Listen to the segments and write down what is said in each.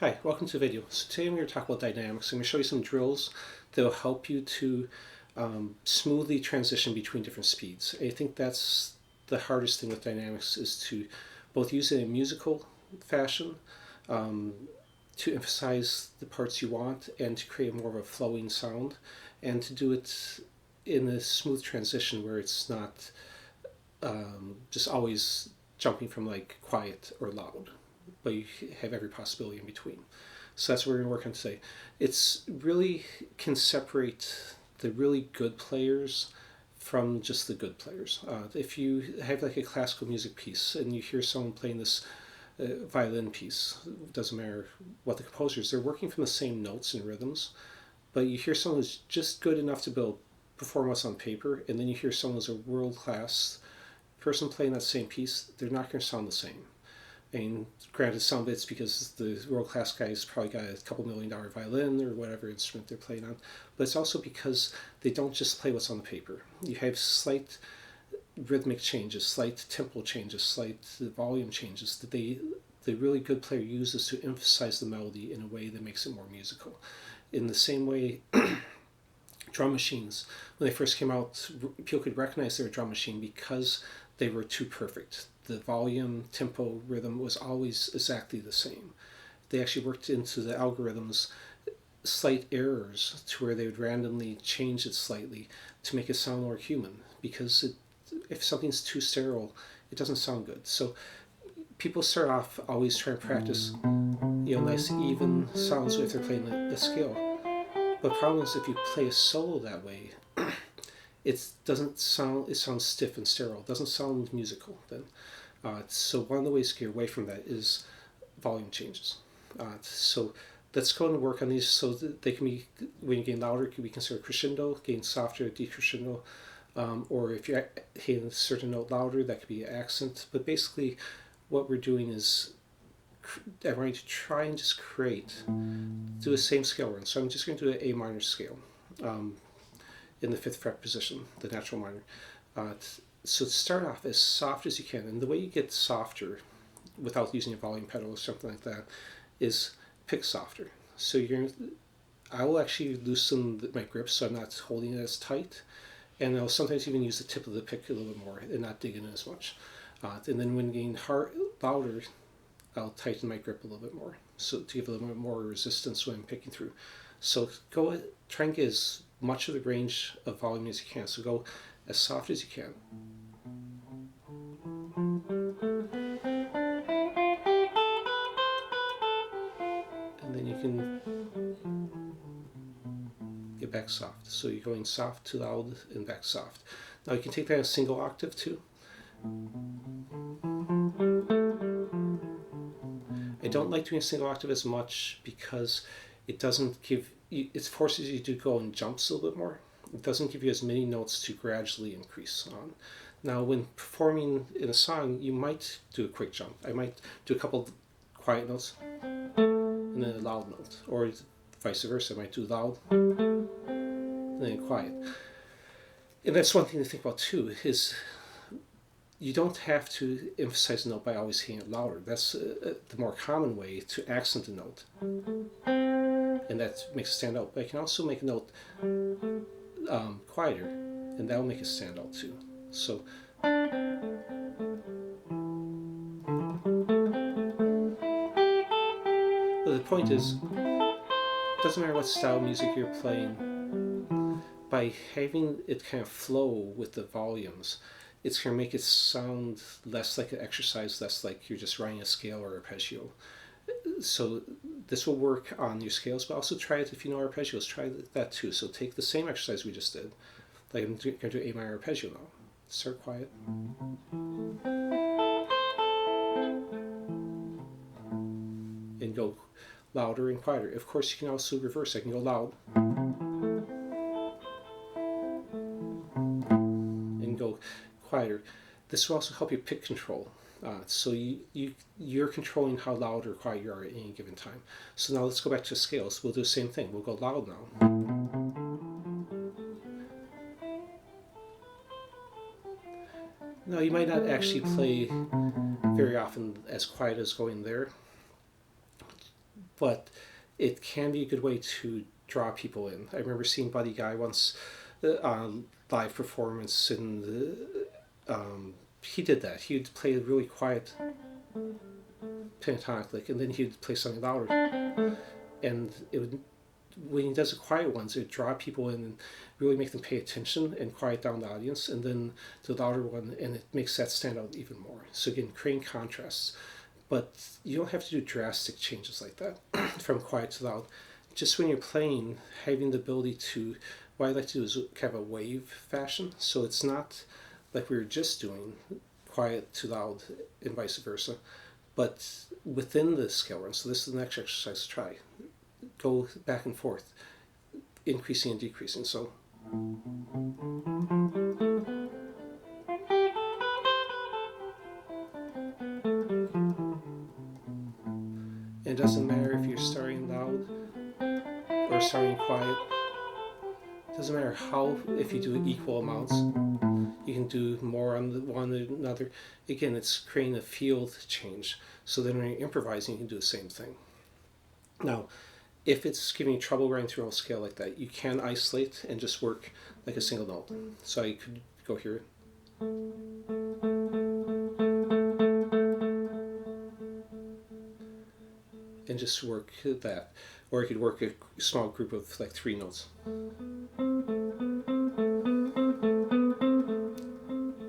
Hi, welcome to the video. So today I'm going to talk about dynamics. I'm going to show you some drills that will help you to smoothly transition between different speeds. I think that's the hardest thing with dynamics, is to both use it in a musical fashion to emphasize the parts you want and to create more of a flowing sound, and to do it in a smooth transition where it's not just always jumping from like quiet or loud, but you have every possibility in between. So that's what we're going to work on today. It's really can separate the really good players from just the good players. If you have like a classical music piece and you hear someone playing this violin piece, doesn't matter what the composer is, they're working from the same notes and rhythms, but you hear someone who's just good enough to build perform what's on paper, and then you hear someone who's a world-class person playing that same piece, they're not going to sound the same. I mean, granted, some of it's because the world-class guy's probably got a couple $1 million violin or whatever instrument they're playing on, but it's also because they don't just play what's on the paper. You have slight rhythmic changes, slight tempo changes, slight volume changes that the really good player uses to emphasize the melody in a way that makes it more musical. In the same way, drum machines, when they first came out, people could recognize they were a drum machine because they were too perfect. The volume, tempo, rhythm was always exactly the same. They actually worked into the algorithms slight errors to where they would randomly change it slightly to make it sound more human, because if something's too sterile, it doesn't sound good. So people start off always trying to practice nice even sounds if they're playing a scale. But the problem is if you play a solo that way, it sounds stiff and sterile. It doesn't sound musical then. So one of the ways to get away from that is volume changes. So let's go and work on these so that they can be, when you gain louder, it can be considered crescendo, gain softer, decrescendo, or if you're hitting a certain note louder, that could be accent. But basically what we're doing is I'm going to try and just do the same scale run. So I'm just going to do an A minor scale in the 5th fret position, the natural minor. So start off as soft as you can, and the way you get softer without using a volume pedal or something like that is pick softer. So I will actually loosen my grip so I'm not holding it as tight, and I'll sometimes even use the tip of the pick a little bit more and not dig in as much. And then when getting louder, I'll tighten my grip a little bit more, so to give a little bit more resistance when I'm picking through. So try and get as much of the range of volume as you can. So go as soft as you can. And then you can get back soft. So you're going soft to loud and back soft. Now you can take that a single octave too. I don't like doing a single octave as much because it doesn't give you, it forces you to go in jumps a little bit more. It doesn't give you as many notes to gradually increase on. Now when performing in a song, you might do a quick jump. I might do a couple quiet notes and then a loud note, or vice versa. I might do loud and then quiet. And that's one thing to think about too, is you don't have to emphasize a note by always hitting it louder. That's the more common way to accent a note, and that makes it stand out. But I can also make a note quieter, and that will make it stand out too. So but the point is, it doesn't matter what style of music you're playing, by having it kind of flow with the volumes, it's going to make it sound less like an exercise, less like you're just writing a scale or arpeggio. So this will work on your scales, but also try it if you know arpeggios. Try that too. So take the same exercise we just did. Like I'm going to do A minor arpeggio now. Start quiet. And go louder and quieter. Of course, you can also reverse. I can go loud and go quieter. This will also help you pick control. So you're controlling how loud or quiet you are at any given time. So now let's go back to scales. We'll do the same thing. We'll go loud now. Now you might not actually play very often as quiet as going there. but it can be a good way to draw people in. I remember seeing Buddy Guy once on live performance, and he did that. He would play a really quiet pentatonic lick, and then he would play something louder, and it would, when he does the quiet ones, it would draw people in and really make them pay attention and quiet down the audience, and then the louder one, and it makes that stand out even more. So again, creating contrasts, but you don't have to do drastic changes like that from quiet to loud. Just when you're playing, having the ability to, what I like to do is kind of a wave fashion, so it's not like we were just doing quiet to loud and vice versa, but within the scale run. So this is the next exercise to try. Go back and forth, increasing and decreasing. So it doesn't matter if you're starting loud or starting quiet. It doesn't matter how, if you do equal amounts, you can do more on the one than another. Again, it's creating a field change. So then when you're improvising, you can do the same thing. Now, if it's giving you trouble running through a whole scale like that, you can isolate and just work like a single note. So I could go here. And just work that. Or I could work a small group of like 3 notes.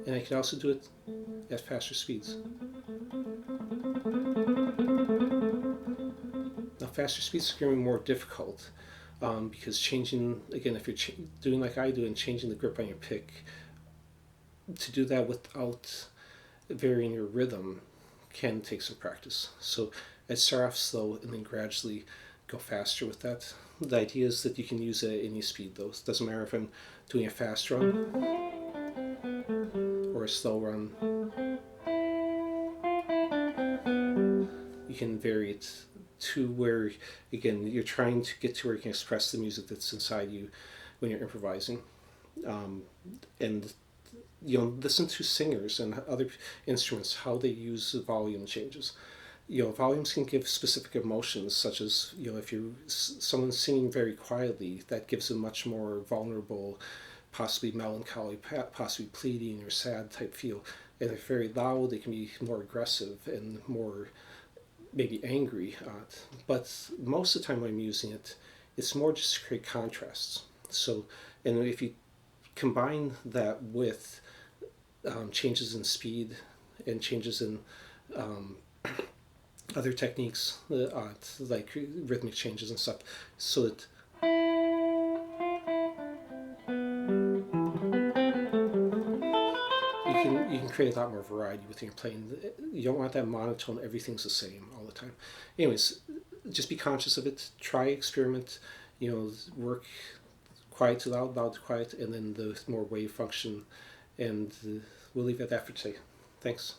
And I could also do it at faster speeds. Now faster speeds are going to be more difficult because changing, again, if you're doing like I do and changing the grip on your pick, to do that without varying your rhythm can take some practice. So I'd start off slow and then gradually go faster with that. The idea is that you can use it at any speed though. It doesn't matter if I'm doing a fast run or a slow run. You can vary it to where, again, you're trying to get to where you can express the music that's inside you when you're improvising. And listen to singers and other instruments, how they use the volume changes. Volumes can give specific emotions, such as, if someone's singing very quietly, that gives a much more vulnerable, possibly melancholy, possibly pleading or sad type feel. And if very loud, they can be more aggressive and more maybe angry. But most of the time when I'm using it, it's more just to create contrasts. So, and if you combine that with changes in speed and changes in other techniques, like rhythmic changes and stuff, so that you can create a lot more variety within your playing. You don't want that monotone, everything's the same all the time. Anyways, just be conscious of it, try, experiment, work quiet to loud, loud to quiet, and then the more wave function, and we'll leave it at that for today. Thanks.